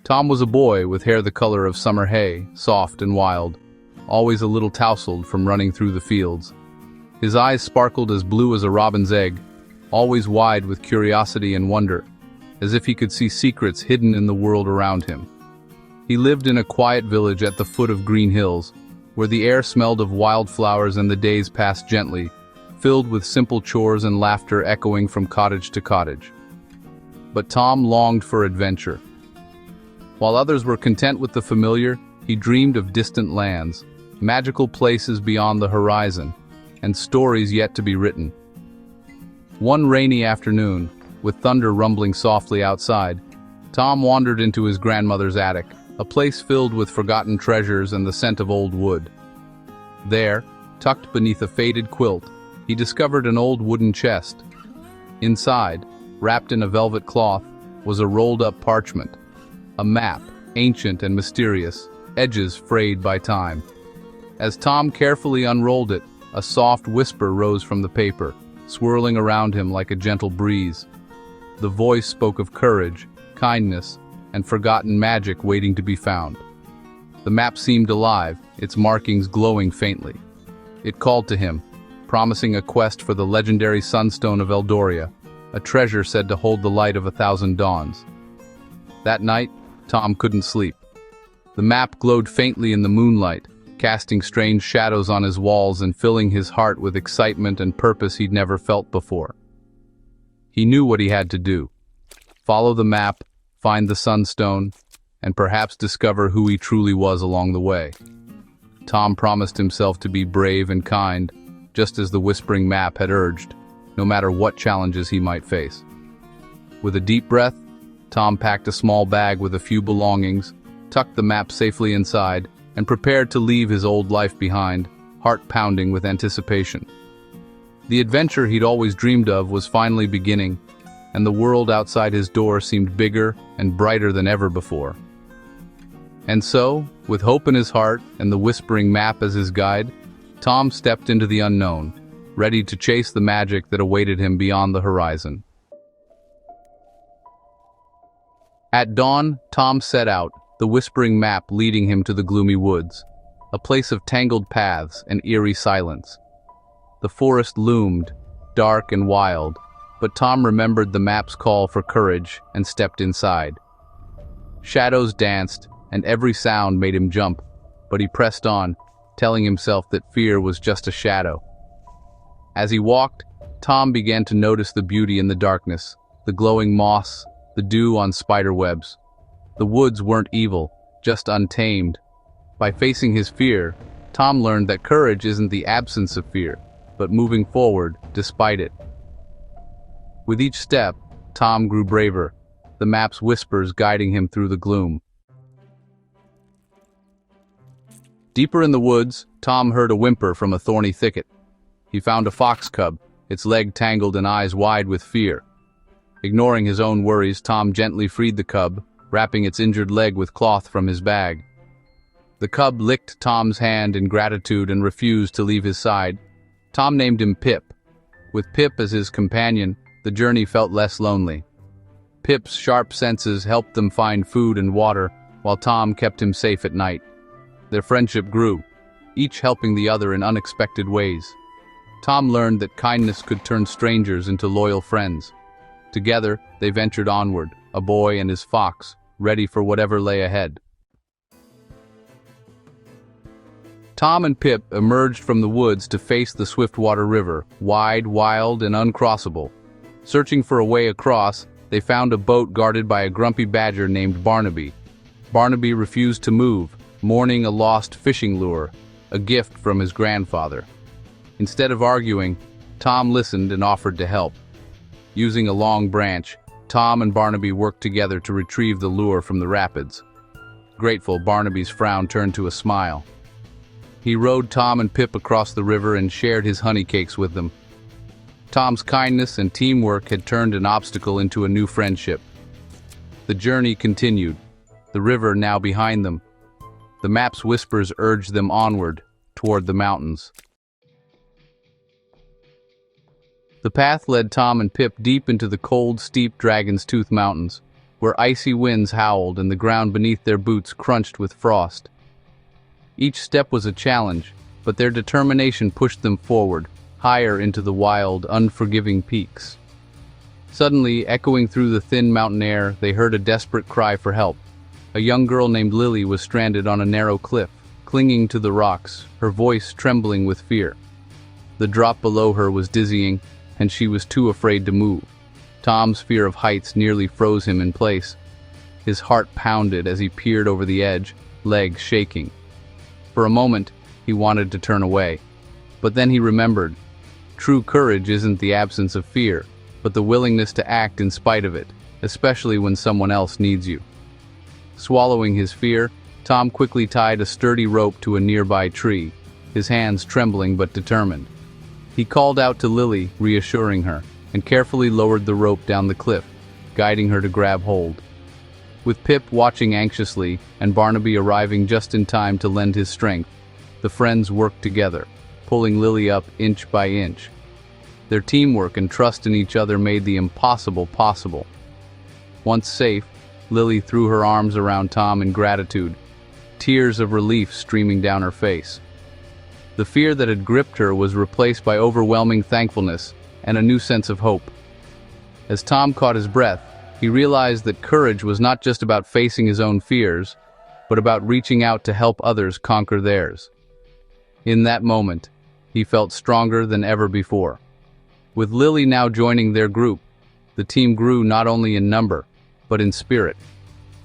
Tom was a boy with hair the color of summer hay, soft and wild, always a little tousled from running through the fields. His eyes sparkled as blue as a robin's egg, always wide with curiosity and wonder, as if he could see secrets hidden in the world around him. He lived in a quiet village at the foot of green hills, where the air smelled of wildflowers and the days passed gently, filled with simple chores and laughter echoing from cottage to cottage. But Tom longed for adventure. While others were content with the familiar, he dreamed of distant lands, magical places beyond the horizon, and stories yet to be written. One rainy afternoon, with thunder rumbling softly outside, Tom wandered into his grandmother's attic, a place filled with forgotten treasures and the scent of old wood. There, tucked beneath a faded quilt, he discovered an old wooden chest. Inside, wrapped in a velvet cloth, was a rolled-up parchment, a map, ancient and mysterious, edges frayed by time. As Tom carefully unrolled it, a soft whisper rose from the paper, swirling around him like a gentle breeze. The voice spoke of courage, kindness, and forgotten magic waiting to be found. The map seemed alive, its markings glowing faintly. It called to him, promising a quest for the legendary sunstone of Eldoria, a treasure said to hold the light of 1,000 dawns. That night, Tom couldn't sleep. The map glowed faintly in the moonlight, casting strange shadows on his walls and filling his heart with excitement and purpose he'd never felt before. He knew what he had to do: follow the map, find the sunstone, and perhaps discover who he truly was along the way. Tom promised himself to be brave and kind, just as the whispering map had urged, no matter what challenges he might face. With a deep breath, Tom packed a small bag with a few belongings, tucked the map safely inside, and prepared to leave his old life behind, heart pounding with anticipation. The adventure he'd always dreamed of was finally beginning, and the world outside his door seemed bigger and brighter than ever before. And so, with hope in his heart and the whispering map as his guide, Tom stepped into the unknown, ready to chase the magic that awaited him beyond the horizon. At dawn, Tom set out, the whispering map leading him to the gloomy woods, a place of tangled paths and eerie silence. The forest loomed, dark and wild, but Tom remembered the map's call for courage and stepped inside. Shadows danced, and every sound made him jump, but he pressed on, telling himself that fear was just a shadow. As he walked, Tom began to notice the beauty in the darkness, the glowing moss, the dew on spider webs. The woods weren't evil, just untamed. By facing his fear, Tom learned that courage isn't the absence of fear, but moving forward despite it. With each step, Tom grew braver, the map's whispers guiding him through the gloom. Deeper in the woods, Tom heard a whimper from a thorny thicket. He found a fox cub, its leg tangled and eyes wide with fear. Ignoring his own worries, Tom gently freed the cub, wrapping its injured leg with cloth from his bag. The cub licked Tom's hand in gratitude and refused to leave his side. Tom named him Pip. With Pip as his companion, the journey felt less lonely. Pip's sharp senses helped them find food and water, while Tom kept him safe at night. Their friendship grew, each helping the other in unexpected ways. Tom learned that kindness could turn strangers into loyal friends. Together, they ventured onward, a boy and his fox, ready for whatever lay ahead. Tom and Pip emerged from the woods to face the Swiftwater River, wide, wild, and uncrossable. Searching for a way across, they found a boat guarded by a grumpy badger named Barnaby. Barnaby refused to move, mourning a lost fishing lure, a gift from his grandfather. Instead of arguing, Tom listened and offered to help. Using a long branch, Tom and Barnaby worked together to retrieve the lure from the rapids. Grateful, Barnaby's frown turned to a smile. He rowed Tom and Pip across the river and shared his honey cakes with them. Tom's kindness and teamwork had turned an obstacle into a new friendship. The journey continued, the river now behind them. The map's whispers urged them onward, toward the mountains. The path led Tom and Pip deep into the cold, steep Dragon's Tooth Mountains, where icy winds howled and the ground beneath their boots crunched with frost. Each step was a challenge, but their determination pushed them forward, higher into the wild, unforgiving peaks. Suddenly, echoing through the thin mountain air, they heard a desperate cry for help. A young girl named Lily was stranded on a narrow cliff, clinging to the rocks, her voice trembling with fear. The drop below her was dizzying, and she was too afraid to move. Tom's fear of heights nearly froze him in place. His heart pounded as he peered over the edge, legs shaking. For a moment, he wanted to turn away. But then he remembered, true courage isn't the absence of fear, but the willingness to act in spite of it, especially when someone else needs you. Swallowing his fear, Tom quickly tied a sturdy rope to a nearby tree, his hands trembling but determined. He called out to Lily, reassuring her, and carefully lowered the rope down the cliff, guiding her to grab hold. With Pip watching anxiously and Barnaby arriving just in time to lend his strength, the friends worked together, pulling Lily up inch by inch. Their teamwork and trust in each other made the impossible possible. Once safe, Lily threw her arms around Tom in gratitude, tears of relief streaming down her face. The fear that had gripped her was replaced by overwhelming thankfulness and a new sense of hope. As Tom caught his breath, he realized that courage was not just about facing his own fears, but about reaching out to help others conquer theirs. In that moment, he felt stronger than ever before. With Lily now joining their group, the team grew not only in number, but in spirit.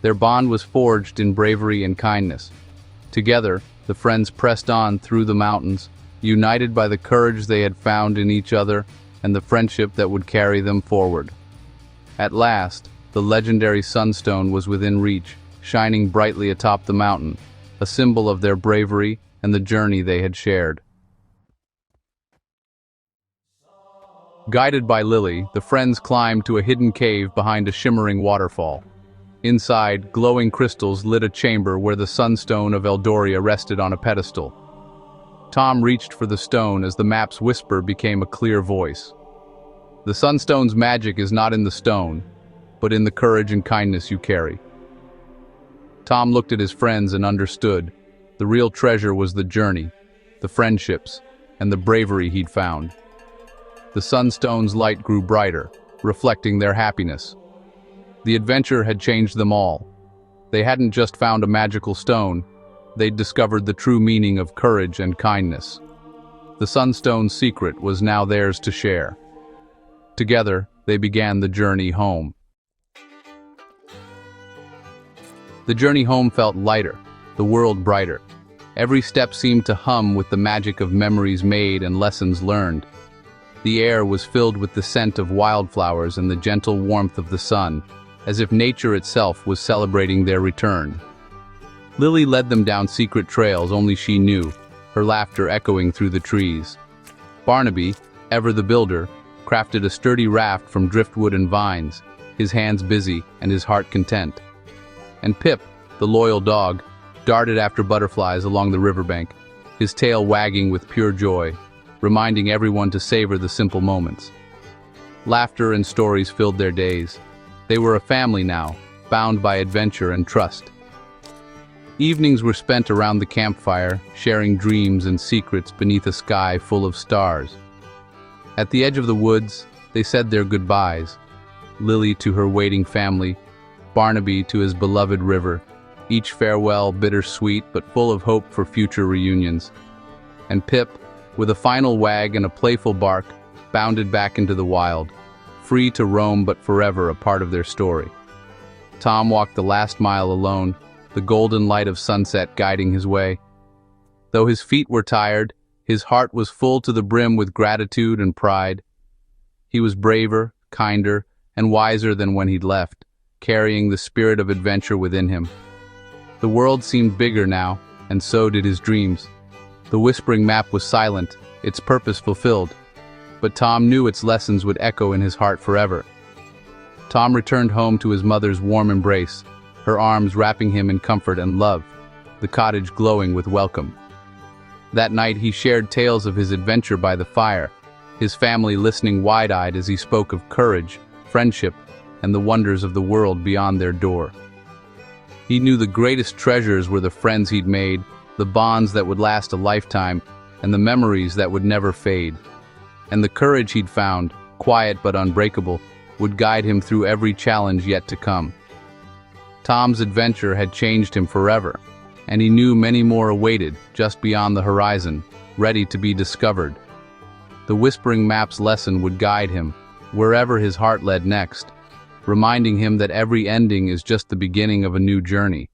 Their bond was forged in bravery and kindness. Together, the friends pressed on through the mountains, united by the courage they had found in each other and the friendship that would carry them forward. At last, the legendary sunstone was within reach, shining brightly atop the mountain, a symbol of their bravery and the journey they had shared. Guided by Lily, the friends climbed to a hidden cave behind a shimmering waterfall. Inside, glowing crystals lit a chamber where the sunstone of Eldoria rested on a pedestal. Tom reached for the stone as the map's whisper became a clear voice. The sunstone's magic is not in the stone, but in the courage and kindness you carry. Tom looked at his friends and understood. The real treasure was the journey, the friendships, and the bravery he'd found. The sunstone's light grew brighter, reflecting their happiness. The adventure had changed them all. They hadn't just found a magical stone, they'd discovered the true meaning of courage and kindness. The sunstone's secret was now theirs to share. Together, they began the journey home. The journey home felt lighter, the world brighter. Every step seemed to hum with the magic of memories made and lessons learned. The air was filled with the scent of wildflowers and the gentle warmth of the sun, as if nature itself was celebrating their return. Lily led them down secret trails only she knew, her laughter echoing through the trees. Barnaby, ever the builder, crafted a sturdy raft from driftwood and vines, his hands busy and his heart content. And Pip, the loyal dog, darted after butterflies along the riverbank, his tail wagging with pure joy, reminding everyone to savor the simple moments. Laughter and stories filled their days. They were a family now, bound by adventure and trust. Evenings were spent around the campfire, sharing dreams and secrets beneath a sky full of stars. At the edge of the woods, they said their goodbyes, Lily to her waiting family, Barnaby to his beloved river, each farewell bittersweet but full of hope for future reunions. And Pip, with a final wag and a playful bark, bounded back into the wild, free to roam but forever a part of their story. Tom walked the last mile alone, the golden light of sunset guiding his way. Though his feet were tired, his heart was full to the brim with gratitude and pride. He was braver, kinder, and wiser than when he'd left, carrying the spirit of adventure within him. The world seemed bigger now, and so did his dreams. The whispering map was silent, its purpose fulfilled, but Tom knew its lessons would echo in his heart forever. Tom returned home to his mother's warm embrace, her arms wrapping him in comfort and love, the cottage glowing with welcome. That night he shared tales of his adventure by the fire, his family listening wide-eyed as he spoke of courage, friendship, and the wonders of the world beyond their door. He knew the greatest treasures were the friends he'd made, the bonds that would last a lifetime, and the memories that would never fade. And the courage he'd found, quiet but unbreakable, would guide him through every challenge yet to come. Tom's adventure had changed him forever, and he knew many more awaited just beyond the horizon, ready to be discovered. The Whispering Map's lesson would guide him, wherever his heart led next, reminding him that every ending is just the beginning of a new journey.